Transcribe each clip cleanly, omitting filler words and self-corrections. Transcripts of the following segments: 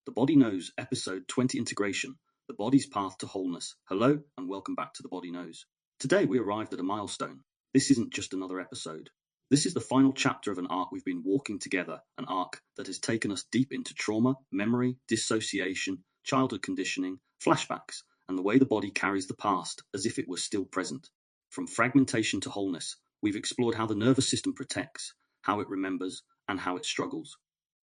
The Body Knows, Episode 20 Integration, the Body's Path to Wholeness. Hello, and welcome back to The Body Knows. Today we arrived at a milestone. This isn't just another episode. This is the final chapter of an arc we've been walking together, an arc that has taken us deep into trauma, memory, dissociation, childhood conditioning, flashbacks, and the way the body carries the past as if it were still present. From fragmentation to wholeness, we've explored how the nervous system protects, how it remembers, and how it struggles.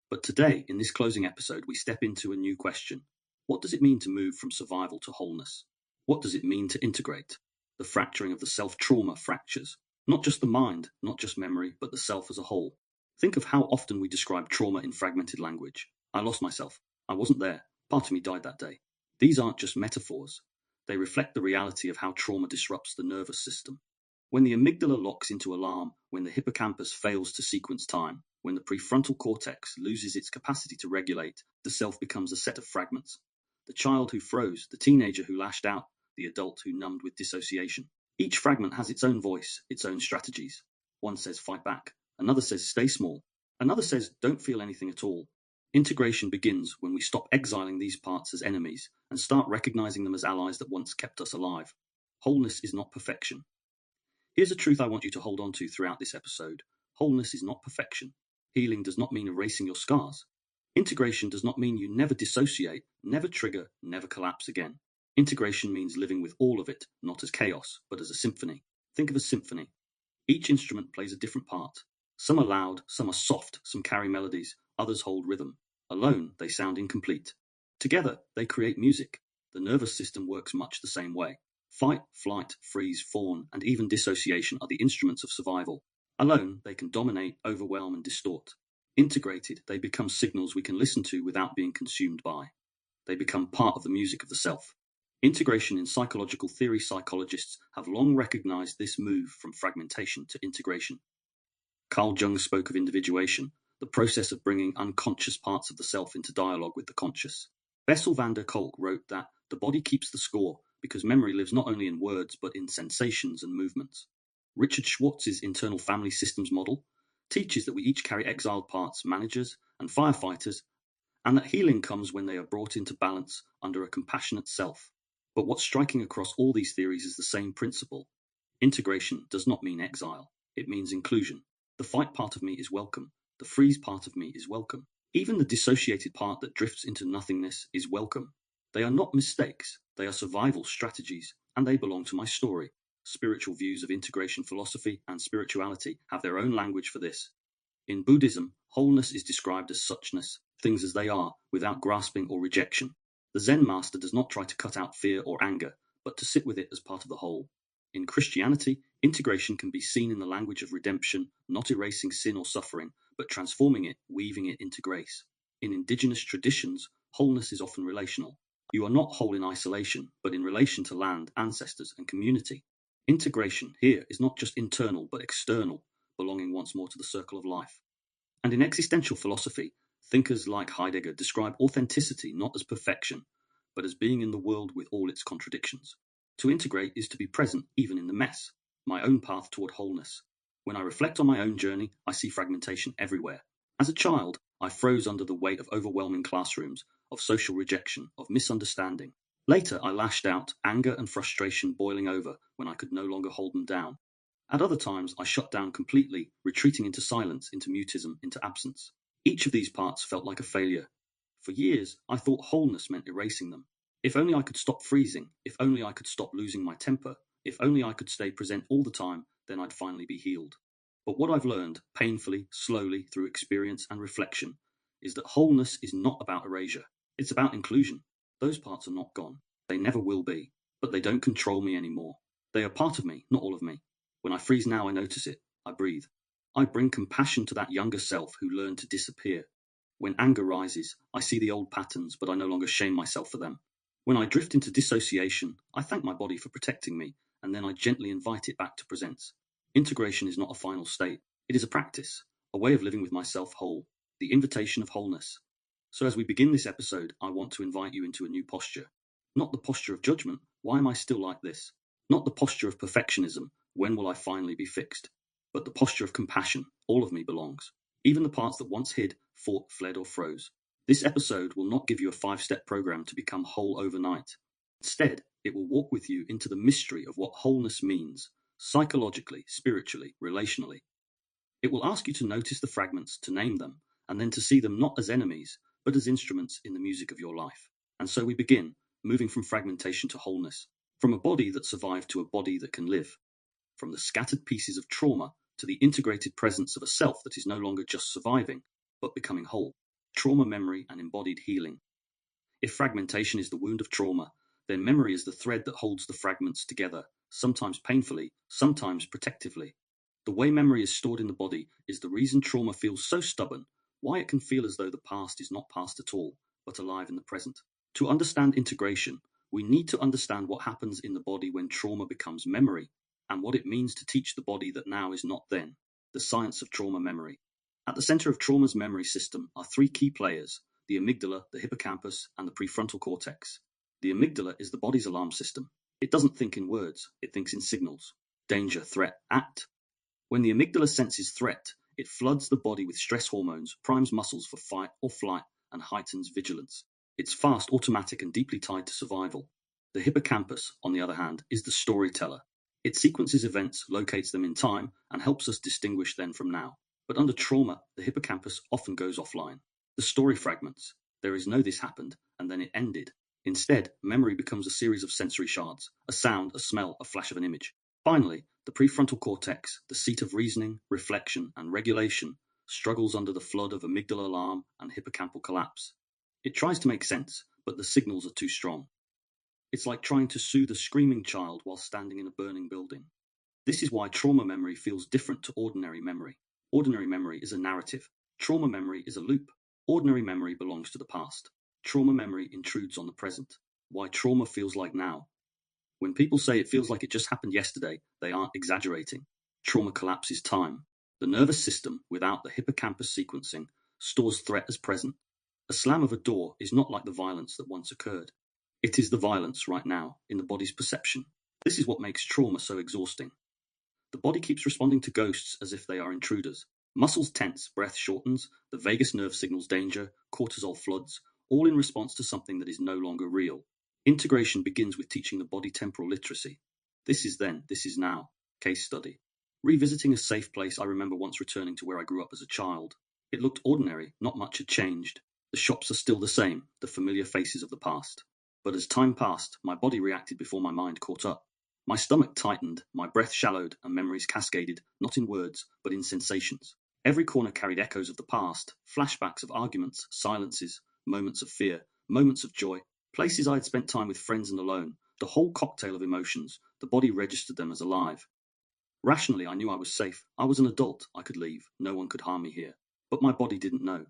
But today, in this closing episode, we step into a new question. What does it mean to move from survival to wholeness? What does it mean to integrate? The fracturing of the self-trauma fractures. Not just the mind, not just memory, but the self as a whole. Think of how often we describe trauma in fragmented language. I lost myself. I wasn't there. Part of me died that day. These aren't just metaphors. They reflect the reality of how trauma disrupts the nervous system. When the amygdala locks into alarm, when the hippocampus fails to sequence time, when the prefrontal cortex loses its capacity to regulate, the self becomes a set of fragments. The child who froze, the teenager who lashed out, the adult who numbed with dissociation. Each fragment has its own voice, its own strategies. One says fight back, another says stay small, another says don't feel anything at all. Integration begins when we stop exiling these parts as enemies and start recognizing them as allies that once kept us alive. Wholeness is not perfection. Here's a truth I want you to hold on to throughout this episode. Wholeness is not perfection. Healing does not mean erasing your scars. Integration does not mean you never dissociate, never trigger, never collapse again. Integration means living with all of it, not as chaos, but as a symphony. Think of a symphony. Each instrument plays a different part. Some are loud, some are soft, some carry melodies, others hold rhythm. Alone, they sound incomplete. Together, they create music. The nervous system works much the same way. Fight, flight, freeze, fawn, and even dissociation are the instruments of survival. Alone, they can dominate, overwhelm, and distort. Integrated, they become signals we can listen to without being consumed by. They become part of the music of the self. Integration in psychological theory psychologists have long recognized this move from fragmentation to integration. Carl Jung spoke of individuation, the process of bringing unconscious parts of the self into dialogue with the conscious. Bessel van der Kolk wrote that the body keeps the score because memory lives not only in words but in sensations and movements. Richard Schwartz's internal family systems model teaches that we each carry exiled parts, managers and firefighters, and that healing comes when they are brought into balance under a compassionate self. But what's striking across all these theories is the same principle. Integration does not mean exile. It means inclusion. The fight part of me is welcome. The freeze part of me is welcome. Even the dissociated part that drifts into nothingness is welcome. They are not mistakes. They are survival strategies, and they belong to my story. Spiritual views of integration philosophy and spirituality have their own language for this. In Buddhism, wholeness is described as suchness, things as they are, without grasping or rejection. The Zen master does not try to cut out fear or anger, but to sit with it as part of the whole. In Christianity, integration can be seen in the language of redemption, not erasing sin or suffering, but transforming it, weaving it into grace. In indigenous traditions, wholeness is often relational. You are not whole in isolation, but in relation to land, ancestors, and community. Integration here is not just internal, but external, belonging once more to the circle of life. And in existential philosophy, thinkers like Heidegger describe authenticity not as perfection, but as being in the world with all its contradictions. To integrate is to be present even in the mess, my own path toward wholeness. When I reflect on my own journey, I see fragmentation everywhere. As a child, I froze under the weight of overwhelming classrooms, of social rejection, of misunderstanding. Later, I lashed out, anger and frustration boiling over when I could no longer hold them down. At other times, I shut down completely, retreating into silence, into mutism, into absence. Each of these parts felt like a failure. For years, I thought wholeness meant erasing them. If only I could stop freezing, if only I could stop losing my temper, if only I could stay present all the time, then I'd finally be healed. But what I've learned, painfully, slowly, through experience and reflection, is that wholeness is not about erasure. It's about inclusion. Those parts are not gone. They never will be. But they don't control me anymore. They are part of me, not all of me. When I freeze now, I notice it. I breathe. I bring compassion to that younger self who learned to disappear. When anger rises, I see the old patterns, but I no longer shame myself for them. When I drift into dissociation, I thank my body for protecting me, and then I gently invite it back to presence. Integration is not a final state. It is a practice, a way of living with myself whole, the invitation of wholeness. So as we begin this episode, I want to invite you into a new posture. Not the posture of judgment, why am I still like this? Not the posture of perfectionism, when will I finally be fixed? But the posture of compassion, all of me belongs. Even the parts that once hid, fought, fled, or froze. This episode will not give you a 5-step program to become whole overnight. Instead, it will walk with you into the mystery of what wholeness means, psychologically, spiritually, relationally. It will ask you to notice the fragments, to name them, and then to see them not as enemies, but as instruments in the music of your life. And so we begin, moving from fragmentation to wholeness, from a body that survived to a body that can live, from the scattered pieces of trauma to the integrated presence of a self that is no longer just surviving, but becoming whole. Trauma, memory, and embodied healing. If fragmentation is the wound of trauma, then memory is the thread that holds the fragments together, sometimes painfully, sometimes protectively. The way memory is stored in the body is the reason trauma feels so stubborn, why it can feel as though the past is not past at all, but alive in the present. To understand integration, we need to understand what happens in the body when trauma becomes memory, and what it means to teach the body that now is not then. The science of trauma memory. At the center of trauma's memory system are 3 key players: the amygdala, the hippocampus, and the prefrontal cortex. The amygdala is the body's alarm system. It doesn't think in words, it thinks in signals. Danger, threat, act. When the amygdala senses threat, it floods the body with stress hormones, primes muscles for fight or flight, and heightens vigilance. It's fast, automatic, and deeply tied to survival. The hippocampus, on the other hand, is the storyteller. It sequences events, locates them in time, and helps us distinguish then from now. But under trauma, the hippocampus often goes offline. The story fragments. There is no this happened, and then it ended. Instead, memory becomes a series of sensory shards, a sound, a smell, a flash of an image. Finally, the prefrontal cortex, the seat of reasoning, reflection, and regulation, struggles under the flood of amygdala alarm and hippocampal collapse. It tries to make sense, but the signals are too strong. It's like trying to soothe a screaming child while standing in a burning building. This is why trauma memory feels different to ordinary memory. Ordinary memory is a narrative. Trauma memory is a loop. Ordinary memory belongs to the past. Trauma memory intrudes on the present. Why trauma feels like now. When people say it feels like it just happened yesterday, they aren't exaggerating. Trauma collapses time. The nervous system, without the hippocampus sequencing, stores threat as present. A slam of a door is not like the violence that once occurred. It is the violence right now, in the body's perception. This is what makes trauma so exhausting. The body keeps responding to ghosts as if they are intruders. Muscles tense, breath shortens, the vagus nerve signals danger, cortisol floods, all in response to something that is no longer real. Integration begins with teaching the body temporal literacy. This is then, this is now. Case study. Revisiting a safe place I remember once returning to where I grew up as a child. It looked ordinary, not much had changed. The shops are still the same, the familiar faces of the past. But as time passed, my body reacted before my mind caught up. My stomach tightened, my breath shallowed, and memories cascaded, not in words, but in sensations. Every corner carried echoes of the past, flashbacks of arguments, silences, moments of fear, moments of joy, places I had spent time with friends and alone. The whole cocktail of emotions, the body registered them as alive. Rationally, I knew I was safe. I was an adult. I could leave. No one could harm me here. But my body didn't know.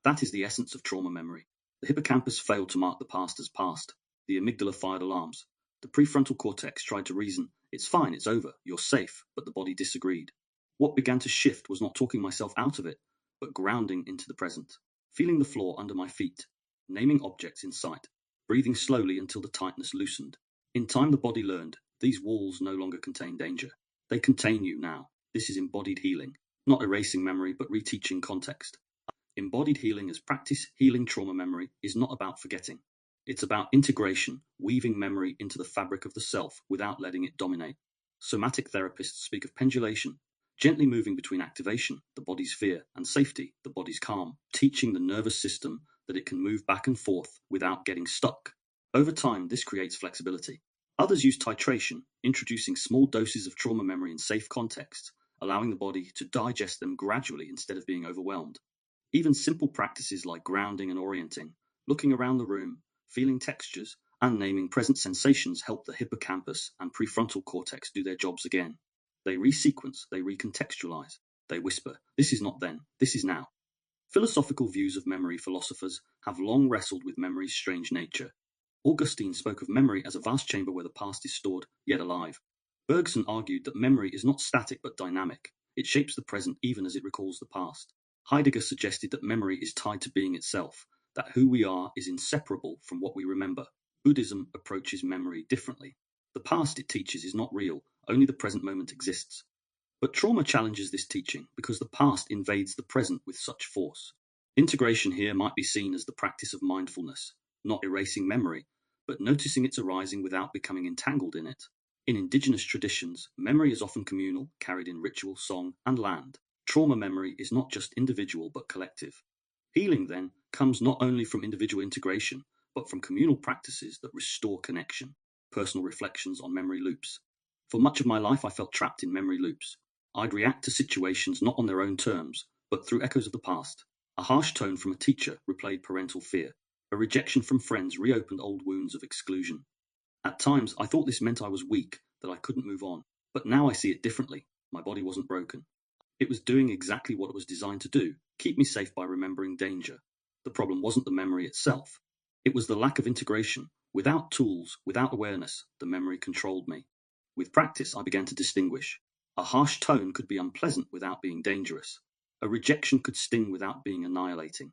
That is the essence of trauma memory. The hippocampus failed to mark the past as past. The amygdala fired alarms. The prefrontal cortex tried to reason, it's fine, it's over, you're safe, but the body disagreed. What began to shift was not talking myself out of it, but grounding into the present, feeling the floor under my feet, naming objects in sight, breathing slowly until the tightness loosened. In time, the body learned, these walls no longer contain danger. They contain you now. This is embodied healing, not erasing memory, but reteaching context. Embodied healing as practice healing trauma memory is not about forgetting. It's about integration, weaving memory into the fabric of the self without letting it dominate. Somatic therapists speak of pendulation, gently moving between activation, the body's fear, and safety, the body's calm, teaching the nervous system that it can move back and forth without getting stuck. Over time, this creates flexibility. Others use titration, introducing small doses of trauma memory in safe contexts, allowing the body to digest them gradually instead of being overwhelmed. Even simple practices like grounding and orienting, looking around the room, feeling textures, and naming present sensations help the hippocampus and prefrontal cortex do their jobs again. They resequence, they recontextualize, they whisper, this is not then, this is now. Philosophical views of memory philosophers have long wrestled with memory's strange nature. Augustine spoke of memory as a vast chamber where the past is stored, yet alive. Bergson argued that memory is not static but dynamic. It shapes the present even as it recalls the past. Heidegger suggested that memory is tied to being itself, that who we are is inseparable from what we remember. Buddhism approaches memory differently. The past, it teaches, is not real, only the present moment exists. But trauma challenges this teaching because the past invades the present with such force. Integration here might be seen as the practice of mindfulness, not erasing memory, but noticing its arising without becoming entangled in it. In indigenous traditions, memory is often communal, carried in ritual, song, and land. Trauma memory is not just individual but collective. Healing, then, comes not only from individual integration, but from communal practices that restore connection. Personal reflections on memory loops. For much of my life, I felt trapped in memory loops. I'd react to situations not on their own terms, but through echoes of the past. A harsh tone from a teacher replayed parental fear. A rejection from friends reopened old wounds of exclusion. At times, I thought this meant I was weak, that I couldn't move on. But now I see it differently. My body wasn't broken. It was doing exactly what it was designed to do, keep me safe by remembering danger. The problem wasn't the memory itself. It was the lack of integration. Without tools, without awareness, the memory controlled me. With practice, I began to distinguish. A harsh tone could be unpleasant without being dangerous. A rejection could sting without being annihilating.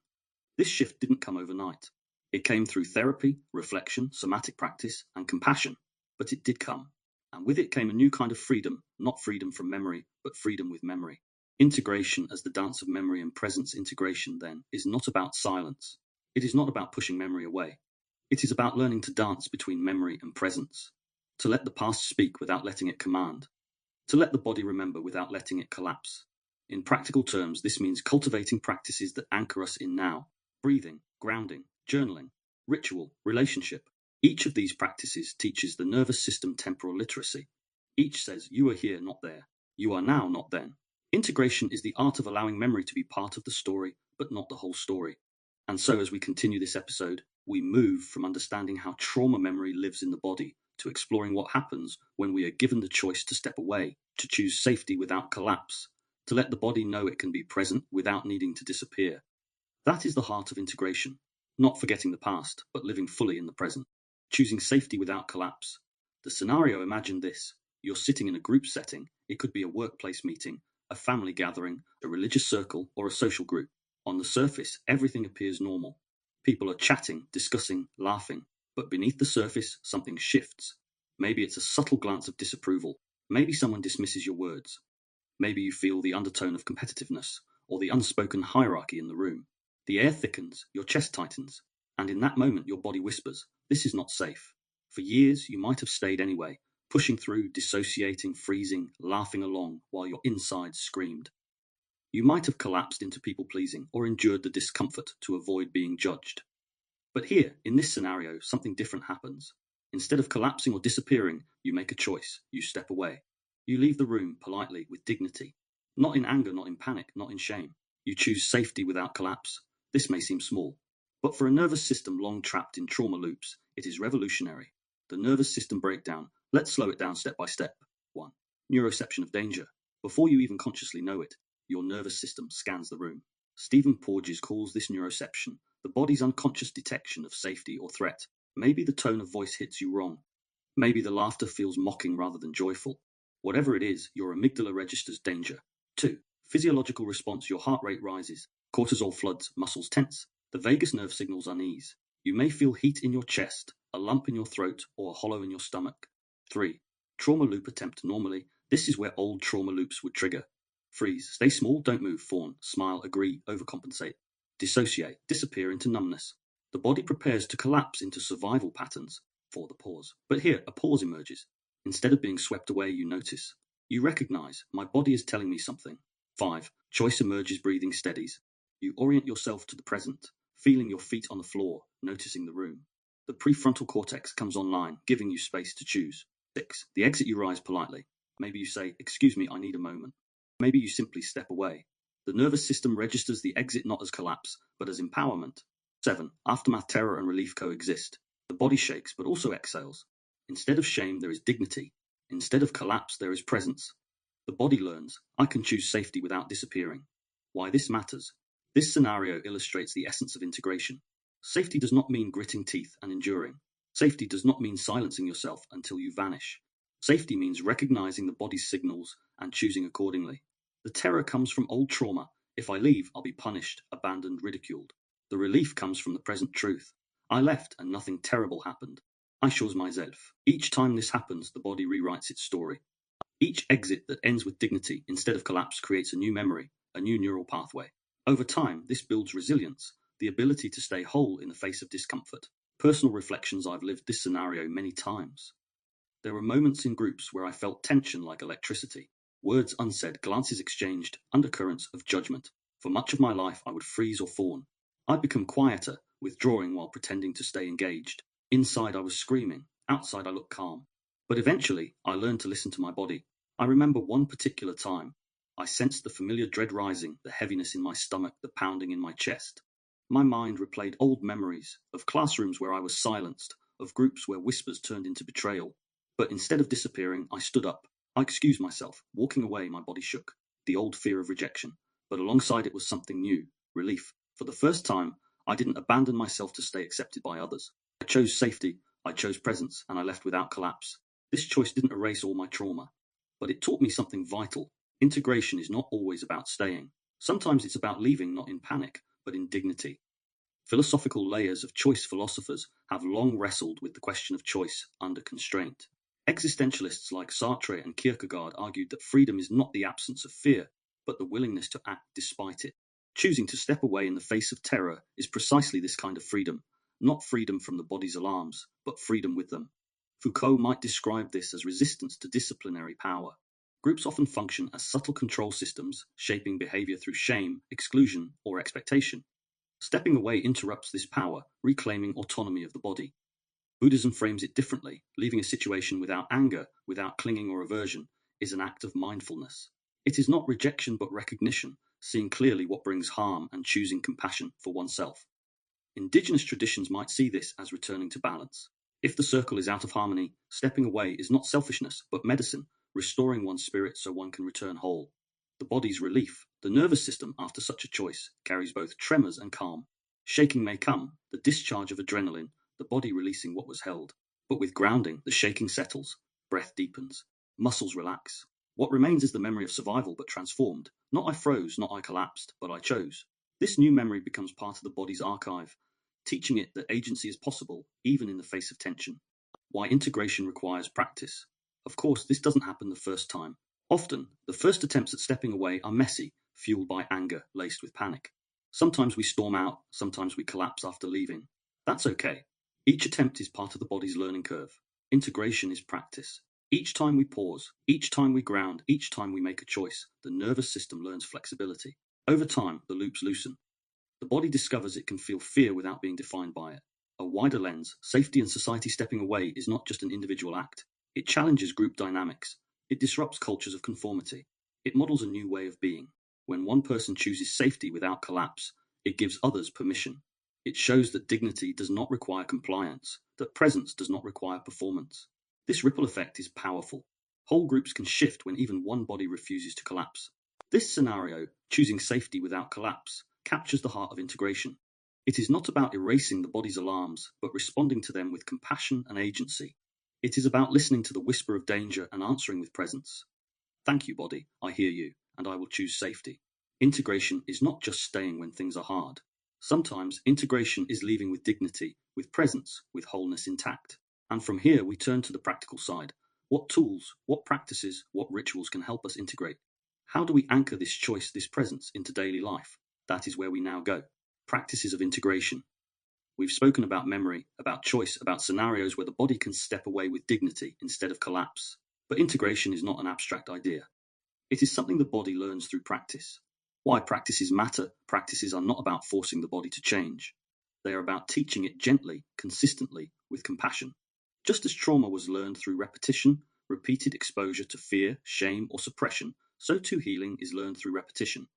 This shift didn't come overnight. It came through therapy, reflection, somatic practice, and compassion. But it did come. And with it came a new kind of freedom, not freedom from memory, but freedom with memory. Integration as the dance of memory and presence integration, then, is not about silence. It is not about pushing memory away. It is about learning to dance between memory and presence. To let the past speak without letting it command. To let the body remember without letting it collapse. In practical terms, this means cultivating practices that anchor us in now. Breathing, grounding, journaling, ritual, relationship. Each of these practices teaches the nervous system temporal literacy. Each says, you are here, not there. You are now, not then. Integration is the art of allowing memory to be part of the story, but not the whole story. And so, as we continue this episode, we move from understanding how trauma memory lives in the body to exploring what happens when we are given the choice to step away, to choose safety without collapse, to let the body know it can be present without needing to disappear. That is the heart of integration, not forgetting the past, but living fully in the present, choosing safety without collapse. The scenario, imagine this. You're sitting in a group setting. It could be a workplace meeting, a family gathering, a religious circle, or a social group. On the surface, everything appears normal. People are chatting, discussing, laughing. But beneath the surface, something shifts. Maybe it's a subtle glance of disapproval. Maybe someone dismisses your words. Maybe you feel the undertone of competitiveness, or the unspoken hierarchy in the room. The air thickens, your chest tightens, and in that moment your body whispers, this is not safe. For years you might have stayed anyway, pushing through, dissociating, freezing, laughing along while your insides screamed. You might have collapsed into people-pleasing or endured the discomfort to avoid being judged. But here, in this scenario, something different happens. Instead of collapsing or disappearing, you make a choice. You step away. You leave the room politely, with dignity. Not in anger, not in panic, not in shame. You choose safety without collapse. This may seem small, but for a nervous system long trapped in trauma loops, it is revolutionary. The nervous system breakdown. Let's slow it down step by step. 1. Neuroception of danger. Before you even consciously know it, your nervous system scans the room. Stephen Porges calls this neuroception the body's unconscious detection of safety or threat. Maybe the tone of voice hits you wrong. Maybe the laughter feels mocking rather than joyful. Whatever it is, your amygdala registers danger. 2. Physiological response. Your heart rate rises. Cortisol floods, muscles tense. The vagus nerve signals unease. You may feel heat in your chest, a lump in your throat, or a hollow in your stomach. 3. Trauma loop attempt. Normally, this is where old trauma loops would trigger. Freeze. Stay small, don't move, fawn, smile, agree, overcompensate. Dissociate, disappear into numbness. The body prepares to collapse into survival patterns for the pause. But here, a pause emerges. Instead of being swept away, you notice. You recognize, my body is telling me something. 5. Choice emerges, breathing steadies. You orient yourself to the present, feeling your feet on the floor, noticing the room. The prefrontal cortex comes online, giving you space to choose. 6. The exit, you rise politely. Maybe you say, excuse me, I need a moment. Maybe you simply step away. The nervous system registers the exit not as collapse, but as empowerment. 7. Aftermath, terror and relief coexist. The body shakes, but also exhales. Instead of shame, there is dignity. Instead of collapse, there is presence. The body learns, I can choose safety without disappearing. Why this matters? This scenario illustrates the essence of integration. Safety does not mean gritting teeth and enduring. Safety does not mean silencing yourself until you vanish. Safety means recognizing the body's signals and choosing accordingly. The terror comes from old trauma. If I leave, I'll be punished, abandoned, ridiculed. The relief comes from the present truth. I left and nothing terrible happened. I chose myself. Each time this happens, the body rewrites its story. Each exit that ends with dignity instead of collapse creates a new memory, a new neural pathway. Over time, this builds resilience, the ability to stay whole in the face of discomfort. Personal reflections: I've lived this scenario many times. There were moments in groups where I felt tension like electricity, words unsaid, glances exchanged, undercurrents of judgment. For much of my life, I would freeze or fawn. I'd become quieter, withdrawing while pretending to stay engaged. Inside, I was screaming. Outside, I looked calm. But eventually, I learned to listen to my body. I remember one particular time. I sensed the familiar dread rising, the heaviness in my stomach, the pounding in my chest. My mind replayed old memories of classrooms where I was silenced, of groups where whispers turned into betrayal. But instead of disappearing, I stood up. I excused myself. Walking away, my body shook. The old fear of rejection. But alongside it was something new: relief. For the first time, I didn't abandon myself to stay accepted by others. I chose safety, I chose presence, and I left without collapse. This choice didn't erase all my trauma, but it taught me something vital. Integration is not always about staying. Sometimes it's about leaving, not in panic, but in dignity. Philosophical layers of choice philosophers have long wrestled with the question of choice under constraint. Existentialists like Sartre and Kierkegaard argued that freedom is not the absence of fear, but the willingness to act despite it. Choosing to step away in the face of terror is precisely this kind of freedom, not freedom from the body's alarms, but freedom with them. Foucault might describe this as resistance to disciplinary power. Groups often function as subtle control systems, shaping behavior through shame, exclusion, or expectation. Stepping away interrupts this power, reclaiming autonomy of the body. Buddhism frames it differently. Leaving a situation without anger, without clinging or aversion, is an act of mindfulness. It is not rejection but recognition, seeing clearly what brings harm and choosing compassion for oneself. Indigenous traditions might see this as returning to balance. If the circle is out of harmony, stepping away is not selfishness but medicine, restoring one's spirit so one can return whole. The body's relief. The nervous system, after such a choice, carries both tremors and calm. Shaking may come, the discharge of adrenaline, the body releasing what was held. But with grounding, the shaking settles, breath deepens, muscles relax. What remains is the memory of survival but transformed. Not I froze, not I collapsed, but I chose. This new memory becomes part of the body's archive, teaching it that agency is possible, even in the face of tension. Why integration requires practice. Of course, this doesn't happen the first time. Often, the first attempts at stepping away are messy, fueled by anger laced with panic. Sometimes we storm out, sometimes we collapse after leaving. That's okay. Each attempt is part of the body's learning curve. Integration is practice. Each time we pause, each time we ground, each time we make a choice, the nervous system learns flexibility. Over time, the loops loosen. The body discovers it can feel fear without being defined by it. A wider lens, safety and society stepping away is not just an individual act. It challenges group dynamics. It disrupts cultures of conformity. It models a new way of being. When one person chooses safety without collapse, it gives others permission. It shows that dignity does not require compliance, that presence does not require performance. This ripple effect is powerful. Whole groups can shift when even one body refuses to collapse. This scenario, choosing safety without collapse, captures the heart of integration. It is not about erasing the body's alarms, but responding to them with compassion and agency. It is about listening to the whisper of danger and answering with presence. Thank you, body, I hear you, and I will choose safety. Integration is not just staying when things are hard. Sometimes integration is leaving with dignity, with presence, with wholeness intact. And from here we turn to the practical side. What tools, what practices, what rituals can help us integrate? How do we anchor this choice, this presence into daily life? That is where we now go. Practices of integration. We've spoken about memory, about choice, about scenarios where the body can step away with dignity instead of collapse. But integration is not an abstract idea. It is something the body learns through practice. Why practices matter? Practices are not about forcing the body to change. They are about teaching it gently, consistently, with compassion. Just as trauma was learned through repetition, repeated exposure to fear, shame, or suppression, so too healing is learned through repetition.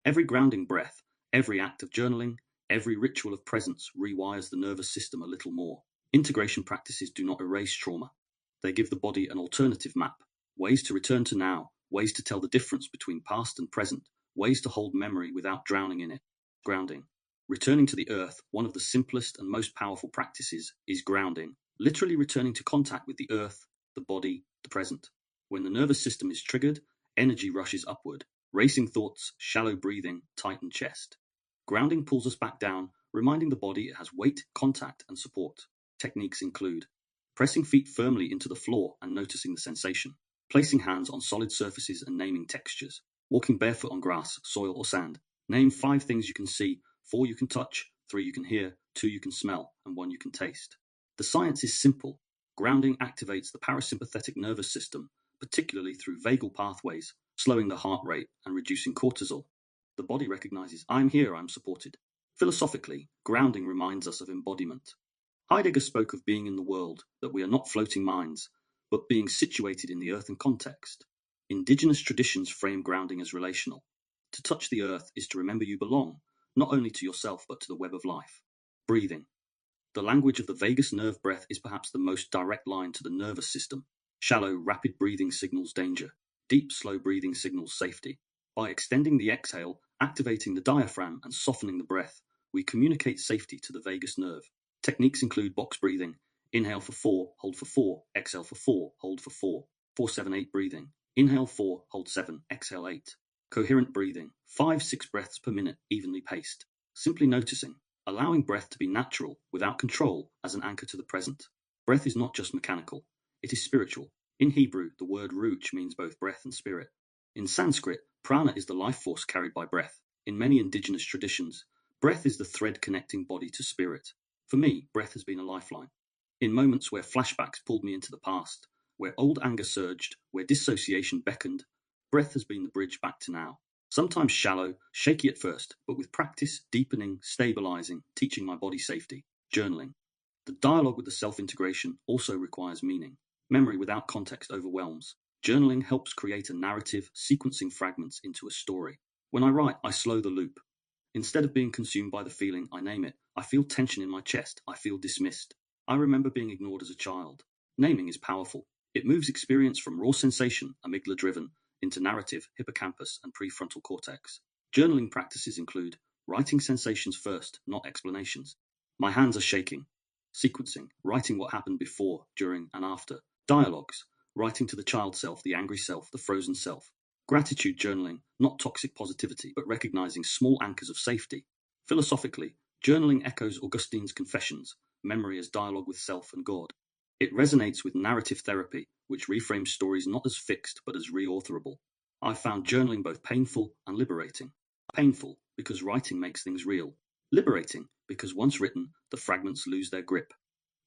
Every grounding breath, every act of journaling, every ritual of presence rewires the nervous system a little more. Integration practices do not erase trauma. They give the body an alternative map, ways to return to now, ways to tell the difference between past and present, ways to hold memory without drowning in it. Grounding. Returning to the earth, one of the simplest and most powerful practices, is grounding, literally returning to contact with the earth, the body, the present. When the nervous system is triggered, energy rushes upward. Racing thoughts, shallow breathing, tightened chest. Grounding pulls us back down, reminding the body it has weight, contact, and support. Techniques include pressing feet firmly into the floor and noticing the sensation, placing hands on solid surfaces and naming textures, walking barefoot on grass, soil, or sand, Name 5 things you can see, 4 you can touch, 3 you can hear, 2 you can smell, and 1 you can taste. The science is simple. Grounding activates the parasympathetic nervous system, particularly through vagal pathways, slowing the heart rate and reducing cortisol. The body recognizes, I'm here, I'm supported. Philosophically, grounding reminds us of embodiment. Heidegger spoke of being in the world, that we are not floating minds, but being situated in the earth and context. Indigenous traditions frame grounding as relational. To touch the earth is to remember you belong, not only to yourself but to the web of life. Breathing. The language of the vagus nerve breath is perhaps the most direct line to the nervous system. Shallow, rapid breathing signals danger. Deep, slow breathing signals safety. By extending the exhale, activating the diaphragm, and softening the breath, we communicate safety to the vagus nerve. Techniques include box breathing. Inhale for 4, hold for 4, exhale for 4, hold for 4. 4-7-8 breathing. Inhale 4, hold 7, exhale 8. Coherent breathing. 5-6 breaths per minute, evenly paced. Simply noticing. Allowing breath to be natural, without control, as an anchor to the present. Breath is not just mechanical, it is spiritual. In Hebrew, the word ruch means both breath and spirit. In Sanskrit, prana is the life force carried by breath. In many indigenous traditions, breath is the thread connecting body to spirit. For me, breath has been a lifeline. In moments where flashbacks pulled me into the past, where old anger surged, where dissociation beckoned, breath has been the bridge back to now. Sometimes shallow, shaky at first, but with practice, deepening, stabilizing, teaching my body safety. Journaling. The dialogue with the self-integration also requires meaning. Memory without context overwhelms. Journaling helps create a narrative, sequencing fragments into a story. When I write, I slow the loop. Instead of being consumed by the feeling, I name it. I feel tension in my chest. I feel dismissed. I remember being ignored as a child. Naming is powerful. It moves experience from raw sensation, amygdala-driven, into narrative, hippocampus, and prefrontal cortex. Journaling practices include writing sensations first, not explanations. My hands are shaking. Sequencing, writing what happened before, during, and after. Dialogues, writing to the child self, the angry self, the frozen self. Gratitude journaling, not toxic positivity, but recognizing small anchors of safety. Philosophically, journaling echoes Augustine's Confessions, memory as dialogue with self and God. It resonates with narrative therapy, which reframes stories not as fixed but as reauthorable. I found journaling both painful and liberating. Painful, because writing makes things real. Liberating, because once written, the fragments lose their grip.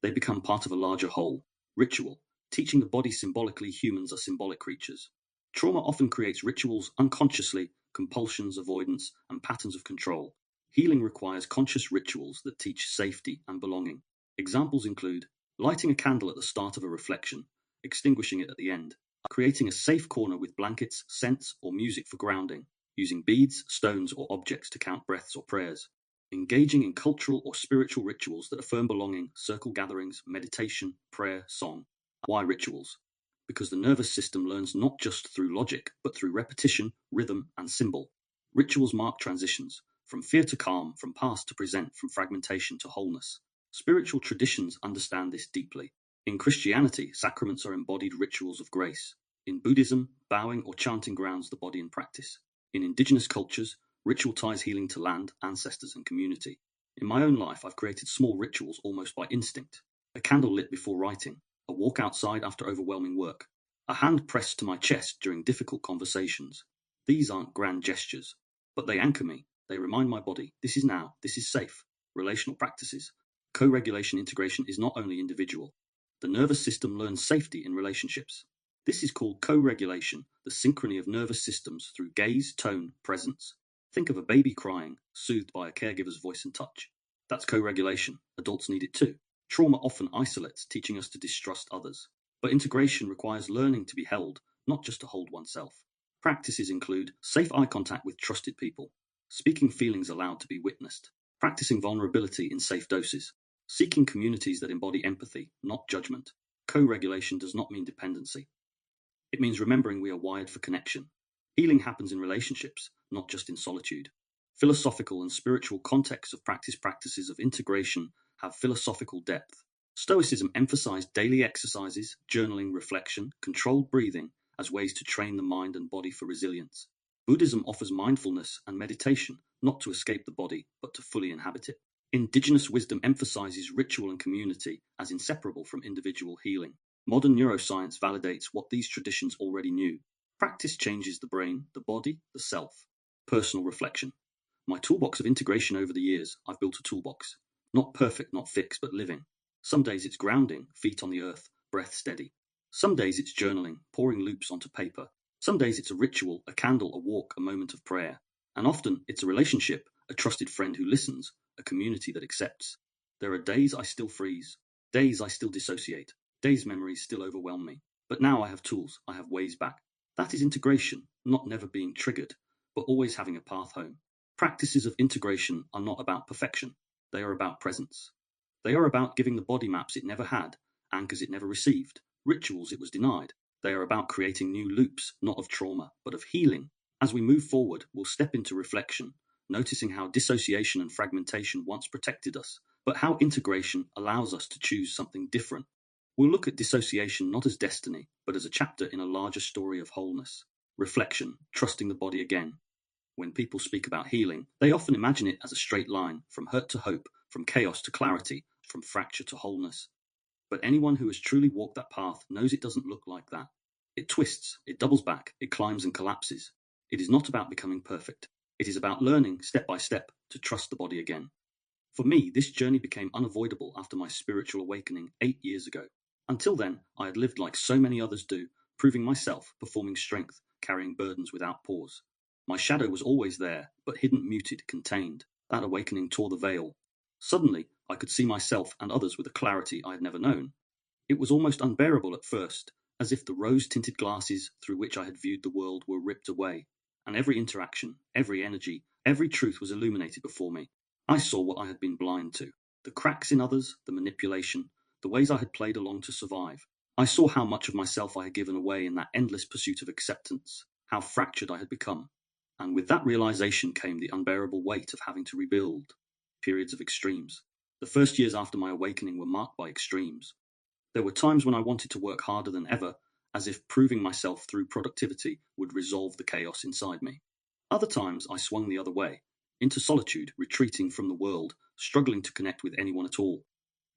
They become part of a larger whole. Ritual, teaching the body symbolically humans are symbolic creatures. Trauma often creates rituals unconsciously, compulsions, avoidance, and patterns of control. Healing requires conscious rituals that teach safety and belonging. Examples include lighting a candle at the start of a reflection, extinguishing it at the end, creating a safe corner with blankets, scents, or music for grounding, using beads, stones, or objects to count breaths or prayers, engaging in cultural or spiritual rituals that affirm belonging, circle gatherings, meditation, prayer, song. Why rituals? Because the nervous system learns not just through logic, but through repetition, rhythm, and symbol. Rituals mark transitions, from fear to calm, from past to present, from fragmentation to wholeness. Spiritual traditions understand this deeply. In Christianity, sacraments are embodied rituals of grace. In Buddhism, bowing or chanting grounds the body in practice. In indigenous cultures, ritual ties healing to land, ancestors, and community. In my own life, I've created small rituals almost by instinct. A candle lit before writing, a walk outside after overwhelming work, a hand pressed to my chest during difficult conversations. These aren't grand gestures, but they anchor me. They remind my body, this is now, this is safe. Relational practices. Co-regulation integration is not only individual. The nervous system learns safety in relationships. This is called co-regulation, the synchrony of nervous systems through gaze, tone, presence. Think of a baby crying, soothed by a caregiver's voice and touch. That's co-regulation. Adults need it too. Trauma often isolates, teaching us to distrust others. But integration requires learning to be held, not just to hold oneself. Practices include safe eye contact with trusted people, speaking feelings allowed to be witnessed, practicing vulnerability in safe doses, seeking communities that embody empathy, not judgment. Co-regulation does not mean dependency. It means remembering we are wired for connection. Healing happens in relationships, not just in solitude. Philosophical and spiritual contexts of practices of integration have philosophical depth. Stoicism emphasized daily exercises, journaling, reflection, controlled breathing as ways to train the mind and body for resilience. Buddhism offers mindfulness and meditation, not to escape the body, but to fully inhabit it. Indigenous wisdom emphasizes ritual and community as inseparable from individual healing. Modern neuroscience validates what these traditions already knew. Practice changes the brain, the body, the self. Personal reflection. My toolbox of integration over the years, I've built a toolbox. Not perfect, not fixed, but living. Some days it's grounding, feet on the earth, breath steady. Some days it's journaling, pouring loops onto paper. Some days it's a ritual, a candle, a walk, a moment of prayer. And often it's a relationship, a trusted friend who listens, a community that accepts. There are days I still freeze, days I still dissociate, days memories still overwhelm me. But now I have tools, I have ways back. That is integration, not never being triggered, but always having a path home. Practices of integration are not about perfection, they are about presence. They are about giving the body maps it never had, anchors it never received, rituals it was denied. They are about creating new loops, not of trauma, but of healing. As we move forward, we'll step into reflection, noticing how dissociation and fragmentation once protected us, but how integration allows us to choose something different. We'll look at dissociation not as destiny, but as a chapter in a larger story of wholeness. Reflection, trusting the body again. When people speak about healing, they often imagine it as a straight line, from hurt to hope, from chaos to clarity, from fracture to wholeness. But anyone who has truly walked that path knows it doesn't look like that. It twists, it doubles back, it climbs and collapses. It is not about becoming perfect. It is about learning, step by step, to trust the body again. For me, this journey became unavoidable after my spiritual awakening 8 years ago. Until then, I had lived like so many others do, proving myself, performing strength, carrying burdens without pause. My shadow was always there, but hidden, muted, contained. That awakening tore the veil. Suddenly, I could see myself and others with a clarity I had never known. It was almost unbearable at first, as if the rose-tinted glasses through which I had viewed the world were ripped away, and every interaction, every energy, every truth was illuminated before me. I saw what I had been blind to, the cracks in others, the manipulation, the ways I had played along to survive. I saw how much of myself I had given away in that endless pursuit of acceptance, how fractured I had become. And with that realization came the unbearable weight of having to rebuild. Periods of extremes. The first years after my awakening were marked by extremes. There were times when I wanted to work harder than ever, as if proving myself through productivity would resolve the chaos inside me. Other times I swung the other way, into solitude, retreating from the world, struggling to connect with anyone at all.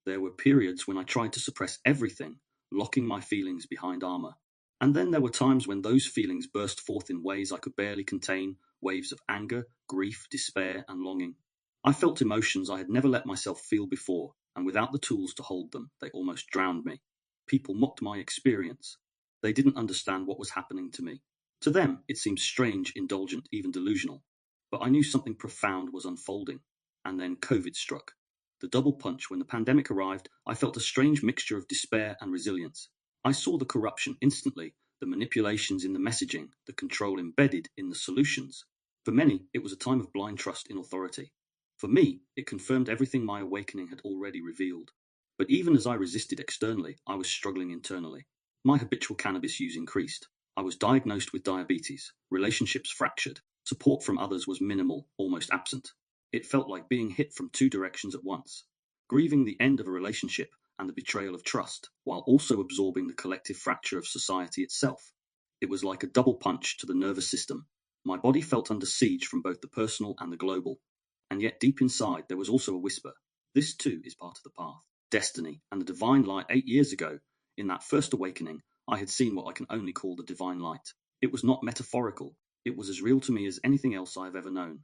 There were periods when I tried to suppress everything, locking my feelings behind armor. And then there were times when those feelings burst forth in ways I could barely contain, waves of anger, grief, despair, and longing. I felt emotions I had never let myself feel before, and without the tools to hold them, they almost drowned me. People mocked my experience. They didn't understand what was happening to me. To them, it seemed strange, indulgent, even delusional. But I knew something profound was unfolding. And then COVID struck. The double punch. When the pandemic arrived, I felt a strange mixture of despair and resilience. I saw the corruption instantly, the manipulations in the messaging, the control embedded in the solutions. For many, it was a time of blind trust in authority. For me, it confirmed everything my awakening had already revealed. But even as I resisted externally, I was struggling internally. My habitual cannabis use increased. I was diagnosed with diabetes, relationships fractured, support from others was minimal, almost absent. It felt like being hit from two directions at once, grieving the end of a relationship and the betrayal of trust, while also absorbing the collective fracture of society itself. It was like a double punch to the nervous system. My body felt under siege from both the personal and the global. And yet deep inside there was also a whisper. This too is part of the path. Destiny and the divine light 8 years ago. In that first awakening, I had seen what I can only call the divine light. It was not metaphorical. It was as real to me as anything else I have ever known.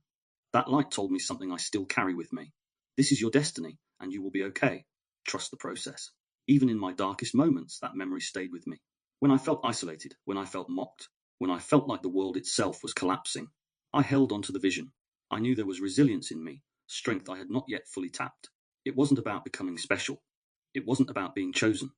That light told me something I still carry with me. This is your destiny, and you will be okay. Trust the process. Even in my darkest moments, that memory stayed with me. When I felt isolated, when I felt mocked, when I felt like the world itself was collapsing, I held on to the vision. I knew there was resilience in me, strength I had not yet fully tapped. It wasn't about becoming special. It wasn't about being chosen.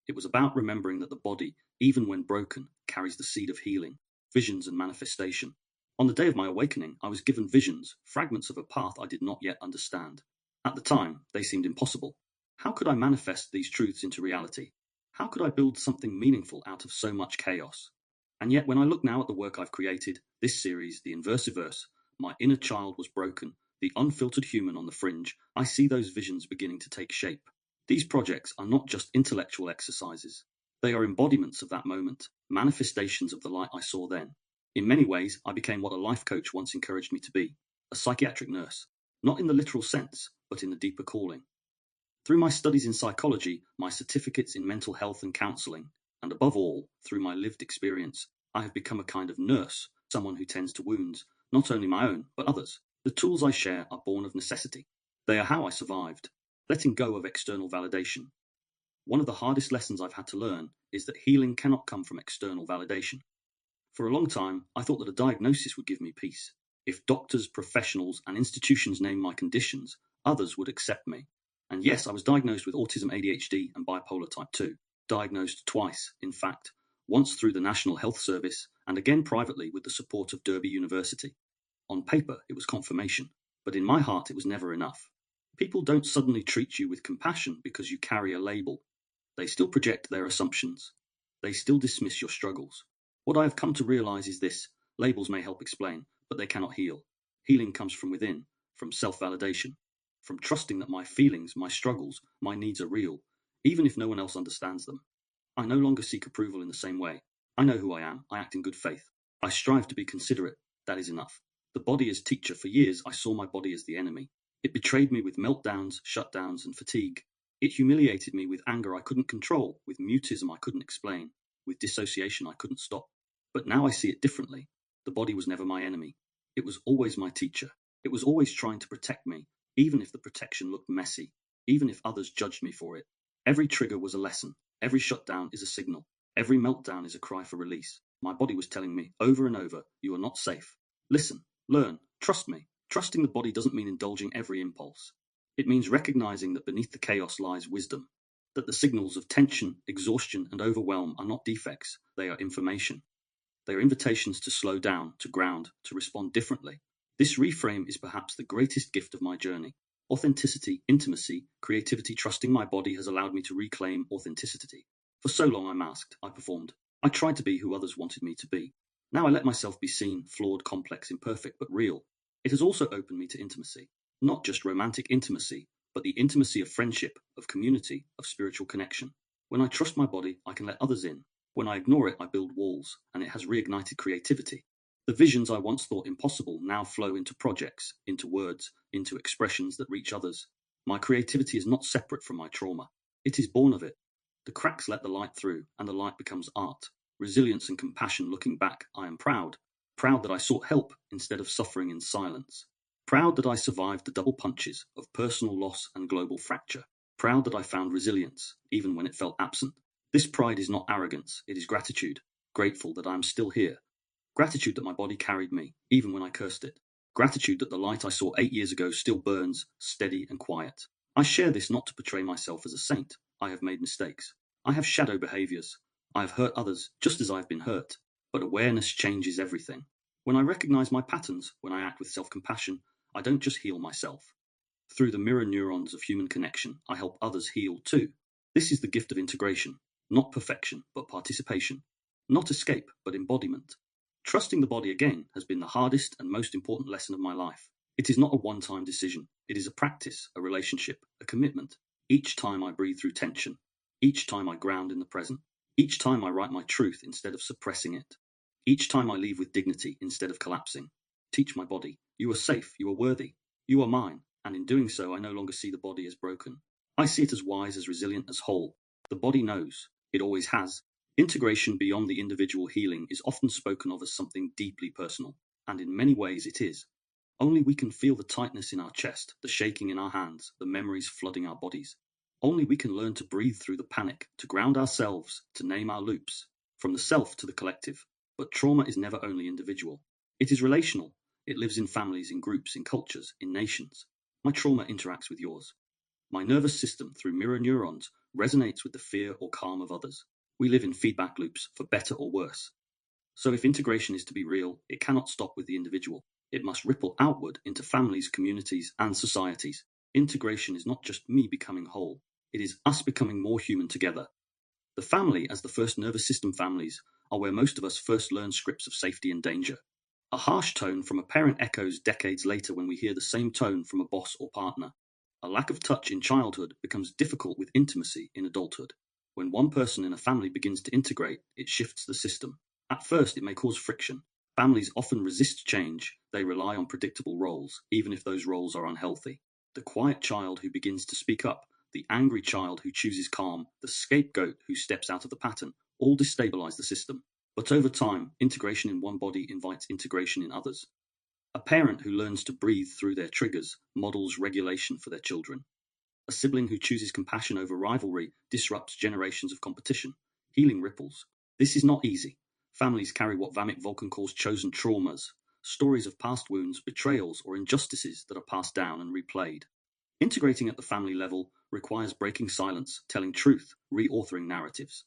It was about remembering that the body, even when broken, carries the seed of healing, visions and manifestation. On the day of my awakening, I was given visions, fragments of a path I did not yet understand. At the time, they seemed impossible. How could I manifest these truths into reality? How could I build something meaningful out of so much chaos? And yet, when I look now at the work I've created, this series, The Inversiverse, my inner child was broken, the unfiltered human on the fringe, I see those visions beginning to take shape. These projects are not just intellectual exercises. They are embodiments of that moment, manifestations of the light I saw then. In many ways, I became what a life coach once encouraged me to be, a psychiatric nurse, not in the literal sense, but in the deeper calling. Through my studies in psychology, my certificates in mental health and counseling, and above all, through my lived experience, I have become a kind of nurse, someone who tends to wounds, not only my own, but others. The tools I share are born of necessity. They are how I survived, letting go of external validation. One of the hardest lessons I've had to learn is that healing cannot come from external validation. For a long time, I thought that a diagnosis would give me peace. If doctors, professionals, and institutions named my conditions, others would accept me. And yes, I was diagnosed with autism, ADHD, and bipolar type 2. Diagnosed twice, in fact, once through the National Health Service, and again privately with the support of Derby University. On paper, it was confirmation, but in my heart, it was never enough. People don't suddenly treat you with compassion because you carry a label. They still project their assumptions. They still dismiss your struggles. What I have come to realize is this: labels may help explain, but they cannot heal. Healing comes from within, from self-validation, from trusting that my feelings, my struggles, my needs are real, even if no one else understands them. I no longer seek approval in the same way. I know who I am. I act in good faith. I strive to be considerate. That is enough. The body as teacher. For years, I saw my body as the enemy. It betrayed me with meltdowns, shutdowns, and fatigue. It humiliated me with anger I couldn't control, with mutism I couldn't explain, with dissociation I couldn't stop. But now I see it differently. The body was never my enemy. It was always my teacher. It was always trying to protect me, even if the protection looked messy, even if others judged me for it. Every trigger was a lesson. Every shutdown is a signal. Every meltdown is a cry for release. My body was telling me over and over, you are not safe. Listen, learn, trust me. Trusting the body doesn't mean indulging every impulse. It means recognizing that beneath the chaos lies wisdom, that the signals of tension, exhaustion, and overwhelm are not defects, they are information. They are invitations to slow down, to ground, to respond differently. This reframe is perhaps the greatest gift of my journey. Authenticity, intimacy, creativity. Trusting my body has allowed me to reclaim authenticity. For so long I masked, I performed. I tried to be who others wanted me to be. Now I let myself be seen, flawed, complex, imperfect, but real. It has also opened me to intimacy. Not just romantic intimacy, but the intimacy of friendship, of community, of spiritual connection. When I trust my body, I can let others in. When I ignore it, I build walls, and it has reignited creativity. The visions I once thought impossible now flow into projects, into words, into expressions that reach others. My creativity is not separate from my trauma. It is born of it. The cracks let the light through, and the light becomes art. Resilience and compassion. Looking back, I am proud. Proud that I sought help instead of suffering in silence. Proud that I survived the double punches of personal loss and global fracture. Proud that I found resilience, even when it felt absent. This pride is not arrogance, it is gratitude. Grateful that I am still here. Gratitude that my body carried me, even when I cursed it. Gratitude that the light I saw 8 years ago still burns, steady and quiet. I share this not to portray myself as a saint. I have made mistakes. I have shadow behaviors. I have hurt others just as I have been hurt. But awareness changes everything. When I recognize my patterns, when I act with self-compassion, I don't just heal myself. Through the mirror neurons of human connection, I help others heal too. This is the gift of integration. Not perfection, but participation. Not escape, but embodiment. Trusting the body again has been the hardest and most important lesson of my life. It is not a one-time decision. It is a practice, a relationship, a commitment. Each time I breathe through tension. Each time I ground in the present. Each time I write my truth instead of suppressing it. Each time I leave with dignity instead of collapsing. Teach my body. You are safe. You are worthy. You are mine. And in doing so, I no longer see the body as broken. I see it as wise, as resilient, as whole. The body knows. It always has. Integration beyond the individual healing is often spoken of as something deeply personal, and in many ways it is. Only we can feel the tightness in our chest, the shaking in our hands, the memories flooding our bodies. Only we can learn to breathe through the panic, to ground ourselves, to name our loops, from the self to the collective. But trauma is never only individual. It is relational. It lives in families, in groups, in cultures, in nations. My trauma interacts with yours. My nervous system, through mirror neurons, resonates with the fear or calm of others. We live in feedback loops, for better or worse. So if integration is to be real, it cannot stop with the individual. It must ripple outward into families, communities, and societies. Integration is not just me becoming whole. It is us becoming more human together. The family, as the first nervous system families, are where most of us first learn scripts of safety and danger. A harsh tone from a parent echoes decades later when we hear the same tone from a boss or partner. A lack of touch in childhood becomes difficult with intimacy in adulthood. When one person in a family begins to integrate, it shifts the system. At first, it may cause friction. Families often resist change. They rely on predictable roles, even if those roles are unhealthy. The quiet child who begins to speak up, the angry child who chooses calm, the scapegoat who steps out of the pattern, all destabilize the system. But over time, integration in one body invites integration in others. A parent who learns to breathe through their triggers models regulation for their children. A sibling who chooses compassion over rivalry disrupts generations of competition. Healing ripples. This is not easy. Families carry what Vamik Volkan calls chosen traumas, stories of past wounds, betrayals, or injustices that are passed down and replayed. Integrating at the family level requires breaking silence, telling truth, reauthoring narratives.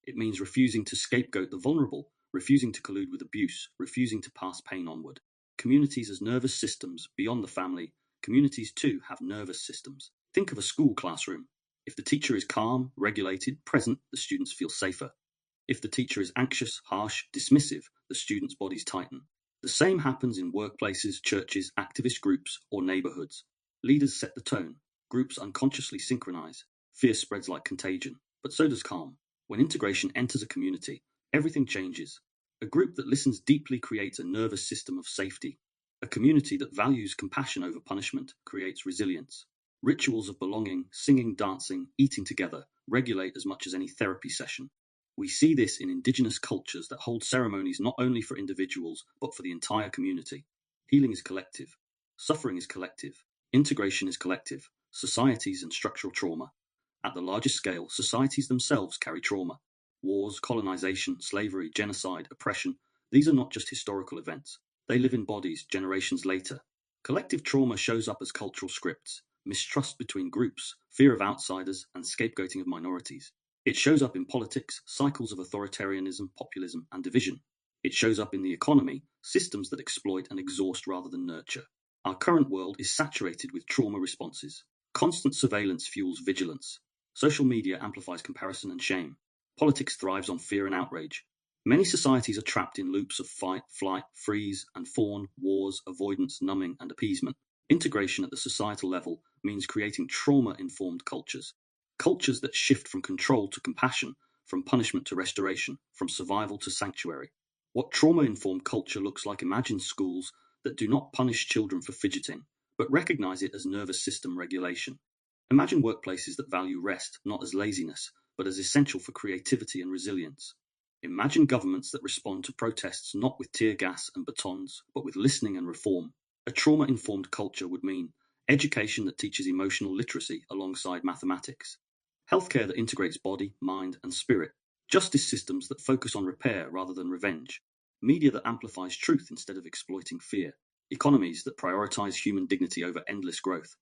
It means refusing to scapegoat the vulnerable, refusing to collude with abuse, refusing to pass pain onward. Communities as nervous systems beyond the family, communities too have nervous systems. Think of a school classroom. If the teacher is calm, regulated, present, the students feel safer. If the teacher is anxious, harsh, dismissive, the students' bodies tighten. The same happens in workplaces, churches, activist groups, or neighborhoods. Leaders set the tone. Groups unconsciously synchronize. Fear spreads like contagion, but so does calm. When integration enters a community, everything changes. A group that listens deeply creates a nervous system of safety. A community that values compassion over punishment creates resilience. Rituals of belonging, singing, dancing, eating together regulate as much as any therapy session. We see this in indigenous cultures that hold ceremonies not only for individuals, but for the entire community. Healing is collective. Suffering is collective. Integration is collective. Societies and structural trauma. At the largest scale, societies themselves carry trauma. Wars, colonization, slavery, genocide, oppression, these are not just historical events. They live in bodies generations later. Collective trauma shows up as cultural scripts, mistrust between groups, fear of outsiders, and scapegoating of minorities. It shows up in politics, cycles of authoritarianism, populism, and division. It shows up in the economy, systems that exploit and exhaust rather than nurture. Our current world is saturated with trauma responses. Constant surveillance fuels vigilance. Social media amplifies comparison and shame. Politics thrives on fear and outrage. Many societies are trapped in loops of fight, flight, freeze, and fawn, wars, avoidance, numbing, and appeasement. Integration at the societal level means creating trauma-informed cultures. Cultures that shift from control to compassion, from punishment to restoration, from survival to sanctuary. What trauma-informed culture looks like: imagine schools that do not punish children for fidgeting, but recognize it as nervous system regulation. Imagine workplaces that value rest not as laziness, but as essential for creativity and resilience. Imagine governments that respond to protests not with tear gas and batons, but with listening and reform. A trauma-informed culture would mean education that teaches emotional literacy alongside mathematics, healthcare that integrates body, mind, and spirit, justice systems that focus on repair rather than revenge, media that amplifies truth instead of exploiting fear, economies that prioritize human dignity over endless growth.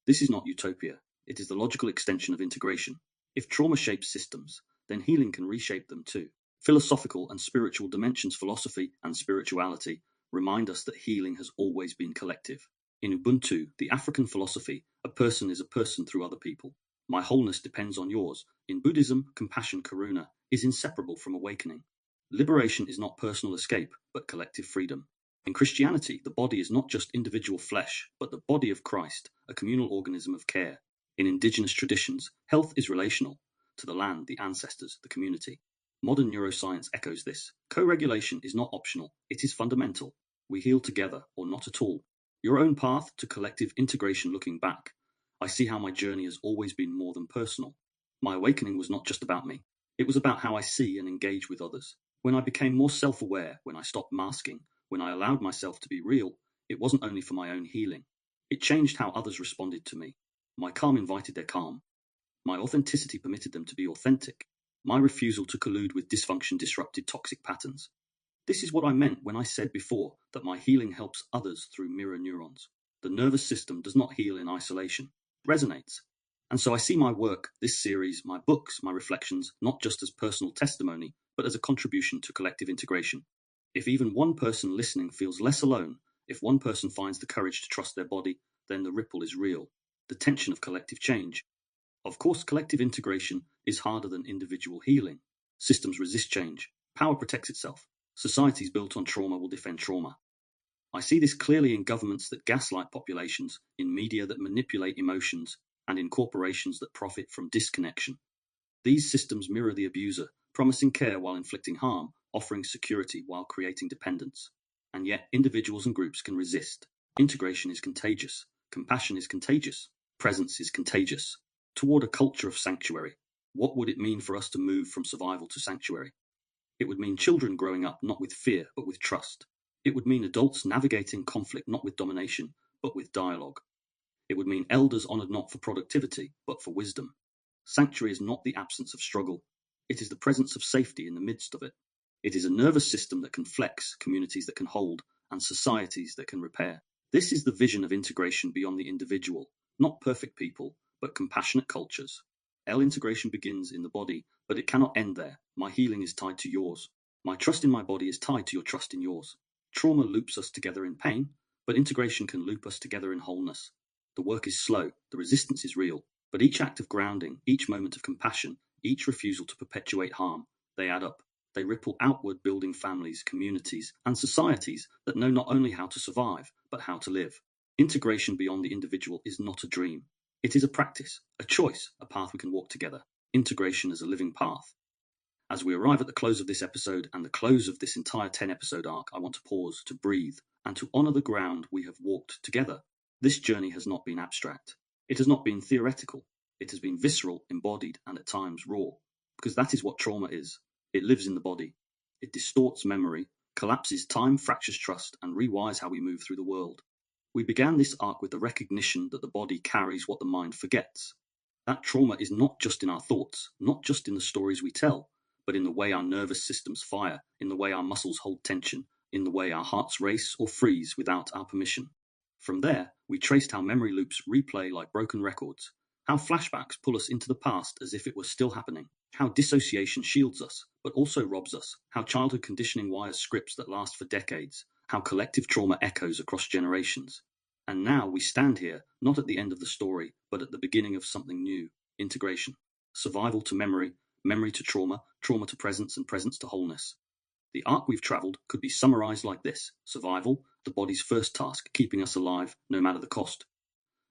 This is not utopia. It is the logical extension of integration. If trauma shapes systems, then healing can reshape them too. Philosophical and spiritual dimensions. Philosophy and spirituality remind us that healing has always been collective. In Ubuntu, the African philosophy, a person is a person through other people. My wholeness depends on yours. In Buddhism, compassion, karuna, is inseparable from awakening. Liberation is not personal escape, but collective freedom. In Christianity, the body is not just individual flesh, but the body of Christ, a communal organism of care. In indigenous traditions, health is relational, to the land, the ancestors, the community. Modern neuroscience echoes this. Co-regulation is not optional, it is fundamental. We heal together, or not at all. Your own path to collective integration. Looking back, I see how my journey has always been more than personal. My awakening was not just about me. It was about how I see and engage with others. When I became more self-aware, when I stopped masking, when I allowed myself to be real, it wasn't only for my own healing. It changed how others responded to me. My calm invited their calm. My authenticity permitted them to be authentic. My refusal to collude with dysfunction disrupted toxic patterns. This is what I meant when I said before that my healing helps others through mirror neurons. The nervous system does not heal in isolation. It resonates. And so I see my work, this series, my books, my reflections, not just as personal testimony, but as a contribution to collective integration. If even one person listening feels less alone, if one person finds the courage to trust their body, then the ripple is real. The tension of collective change. Of course, collective integration is harder than individual healing. Systems resist change. Power protects itself. Societies built on trauma will defend trauma. I see this clearly in governments that gaslight populations, in media that manipulate emotions, and in corporations that profit from disconnection. These systems mirror the abuser, promising care while inflicting harm, offering security while creating dependence. And yet, individuals and groups can resist. Integration is contagious. Compassion is contagious. Presence is contagious. Toward a culture of sanctuary. What would it mean for us to move from survival to sanctuary? It would mean children growing up not with fear, but with trust. It would mean adults navigating conflict not with domination, but with dialogue. It would mean elders honored not for productivity, but for wisdom. Sanctuary is not the absence of struggle. It is the presence of safety in the midst of it. It is a nervous system that can flex, communities that can hold, and societies that can repair. This is the vision of integration beyond the individual, not perfect people, but compassionate cultures. Integration begins in the body, but it cannot end there. My healing is tied to yours. My trust in my body is tied to your trust in yours. Trauma loops us together in pain, but integration can loop us together in wholeness. The work is slow, the resistance is real, but each act of grounding, each moment of compassion, each refusal to perpetuate harm, they add up. They ripple outward, building families, communities, and societies that know not only how to survive, but how to live. Integration beyond the individual is not a dream. It is a practice, a choice, a path we can walk together. Integration as a living path. As we arrive at the close of this episode and the close of this entire 10-episode arc, I want to pause, to breathe, and to honor the ground we have walked together. This journey has not been abstract. It has not been theoretical. It has been visceral, embodied, and at times raw. Because that is what trauma is. It lives in the body. It distorts memory, collapses time, fractures trust, and rewires how we move through the world. We began this arc with the recognition that the body carries what the mind forgets. That trauma is not just in our thoughts, not just in the stories we tell, but in the way our nervous systems fire, in the way our muscles hold tension, in the way our hearts race or freeze without our permission. From there, we traced how memory loops replay like broken records, how flashbacks pull us into the past as if it were still happening, how dissociation shields us, but also robs us, how childhood conditioning wires scripts that last for decades, how collective trauma echoes across generations. And now we stand here, not at the end of the story, but at the beginning of something new, integration. Survival to memory, memory to trauma, trauma to presence, and presence to wholeness. The arc we've travelled could be summarised like this: survival, the body's first task, keeping us alive, no matter the cost.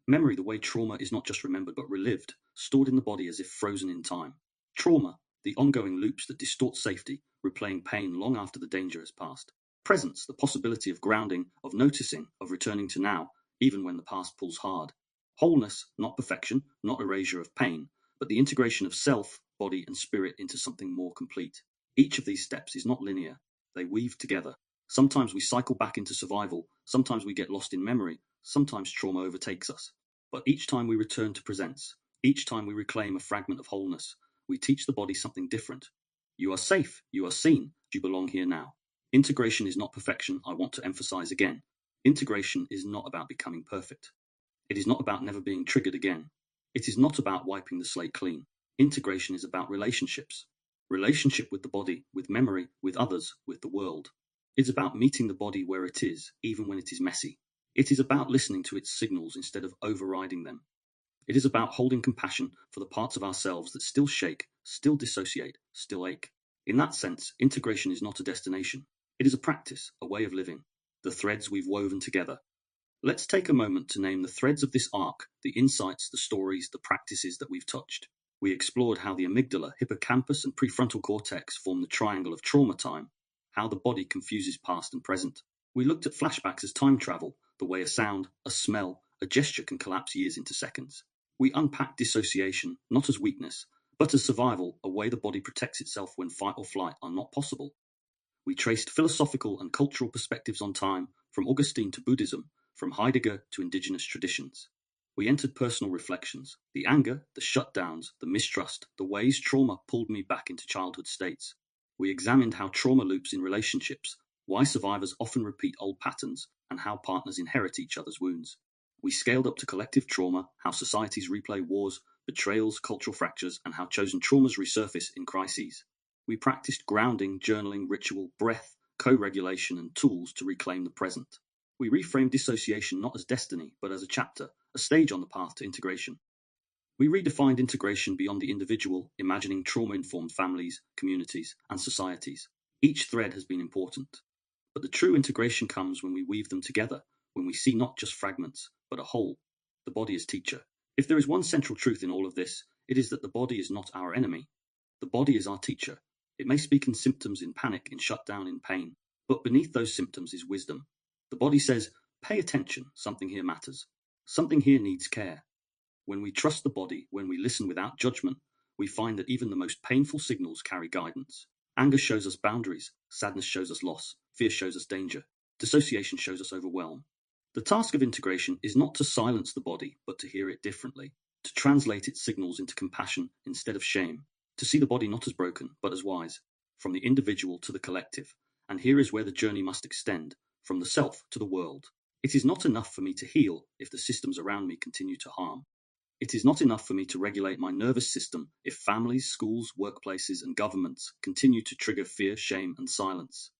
Memory, the way trauma is not just remembered but relived, stored in the body as if frozen in time. Trauma, the ongoing loops that distort safety, replaying pain long after the danger has passed. Presence, the possibility of grounding, of noticing, of returning to now, even when the past pulls hard. Wholeness, not perfection, not erasure of pain, but the integration of self, body, and spirit into something more complete. Each of these steps is not linear. They weave together. Sometimes we cycle back into survival, sometimes we get lost in memory, sometimes trauma overtakes us. But each time we return to presence, each time we reclaim a fragment of wholeness, we teach the body something different. You are safe, you are seen, you belong here now. Integration is not perfection, I want to emphasize again. Integration is not about becoming perfect. It is not about never being triggered again. It is not about wiping the slate clean. Integration is about relationships. Relationship with the body, with memory, with others, with the world. It's about meeting the body where it is, even when it is messy. It is about listening to its signals instead of overriding them. It is about holding compassion for the parts of ourselves that still shake, still dissociate, still ache. In that sense, integration is not a destination. It is a practice, a way of living. The threads we've woven together. Let's take a moment to name the threads of this arc, the insights, the stories, the practices that we've touched. We explored how the amygdala, hippocampus, and prefrontal cortex form the triangle of trauma time, how the body confuses past and present. We looked at flashbacks as time travel, the way a sound, a smell, a gesture can collapse years into seconds. We unpacked dissociation, not as weakness, but as survival, a way the body protects itself when fight or flight are not possible. We traced philosophical and cultural perspectives on time, from Augustine to Buddhism, from Heidegger to indigenous traditions. We entered personal reflections, the anger, the shutdowns, the mistrust, the ways trauma pulled me back into childhood states. We examined how trauma loops in relationships, why survivors often repeat old patterns, and how partners inherit each other's wounds. We scaled up to collective trauma, how societies replay wars, betrayals, cultural fractures, and how chosen traumas resurface in crises. We practiced grounding, journaling, ritual, breath, co-regulation, and tools to reclaim the present. We reframed dissociation not as destiny, but as a chapter, a stage on the path to integration. We redefined integration beyond the individual, imagining trauma-informed families, communities, and societies. Each thread has been important. But the true integration comes when we weave them together, when we see not just fragments, but a whole. The body as teacher. If there is one central truth in all of this, it is that the body is not our enemy. The body is our teacher. It may speak in symptoms, in panic, in shutdown, in pain. But beneath those symptoms is wisdom. The body says, pay attention, something here matters. Something here needs care. When we trust the body, when we listen without judgment, we find that even the most painful signals carry guidance. Anger shows us boundaries, sadness shows us loss, fear shows us danger. Dissociation shows us overwhelm. The task of integration is not to silence the body, but to hear it differently, to translate its signals into compassion instead of shame, to see the body not as broken, but as wise, from the individual to the collective. And here is where the journey must extend, from the self to the world. It is not enough for me to heal if the systems around me continue to harm. It is not enough for me to regulate my nervous system if families, schools, workplaces, and governments continue to trigger fear, shame, and silence.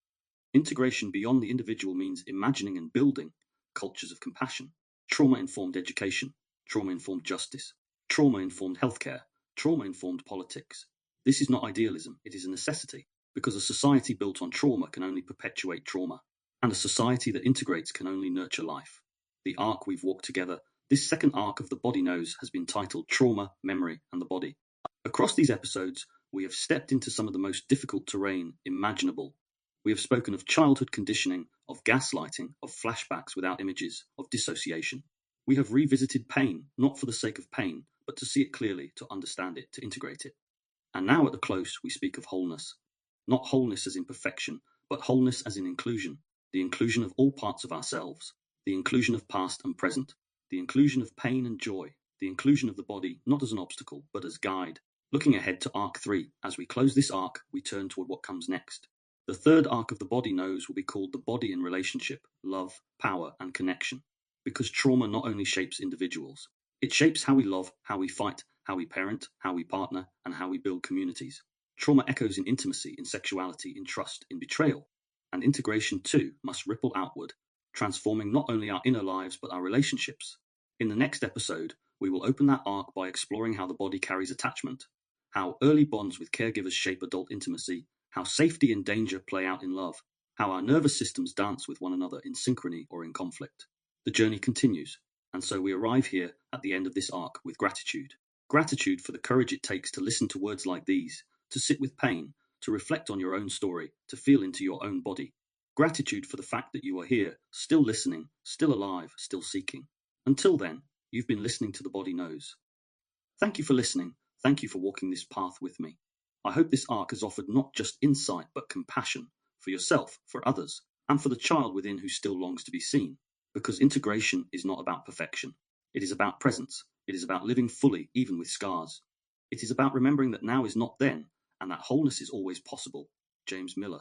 Integration beyond the individual means imagining and building cultures of compassion, trauma-informed education, trauma-informed justice, trauma-informed healthcare, trauma-informed politics. This is not idealism, it is a necessity, because a society built on trauma can only perpetuate trauma, and a society that integrates can only nurture life. The arc we've walked together, this second arc of the Body Knows, has been titled Trauma, Memory, and the Body. Across these episodes, we have stepped into some of the most difficult terrain imaginable. We have spoken of childhood conditioning, of gaslighting, of flashbacks without images, of dissociation. We have revisited pain, not for the sake of pain, but to see it clearly, to understand it, to integrate it. And now at the close, we speak of wholeness. Not wholeness as in perfection, but wholeness as in inclusion. The inclusion of all parts of ourselves. The inclusion of past and present. The inclusion of pain and joy. The inclusion of the body, not as an obstacle, but as guide. Looking ahead to Arc 3, as we close this arc, we turn toward what comes next. The third arc of the Body Knows will be called the body in relationship, love, power, and connection. Because trauma not only shapes individuals, it shapes how we love, how we fight, how we parent, how we partner, and how we build communities. Trauma echoes in intimacy, in sexuality, in trust, in betrayal. And integration, too, must ripple outward, transforming not only our inner lives but our relationships. In the next episode, we will open that arc by exploring how the body carries attachment, how early bonds with caregivers shape adult intimacy, how safety and danger play out in love, how our nervous systems dance with one another in synchrony or in conflict. The journey continues, and so we arrive here at the end of this arc with gratitude. Gratitude for the courage it takes to listen to words like these, to sit with pain, to reflect on your own story, to feel into your own body. Gratitude for the fact that you are here, still listening, still alive, still seeking. Until then, you've been listening to The Body Knows. Thank you for listening. Thank you for walking this path with me. I hope this arc has offered not just insight but compassion for yourself, for others, and for the child within who still longs to be seen. Because integration is not about perfection. It is about presence. It is about living fully, even with scars. It is about remembering that now is not then, and that wholeness is always possible. James Miller.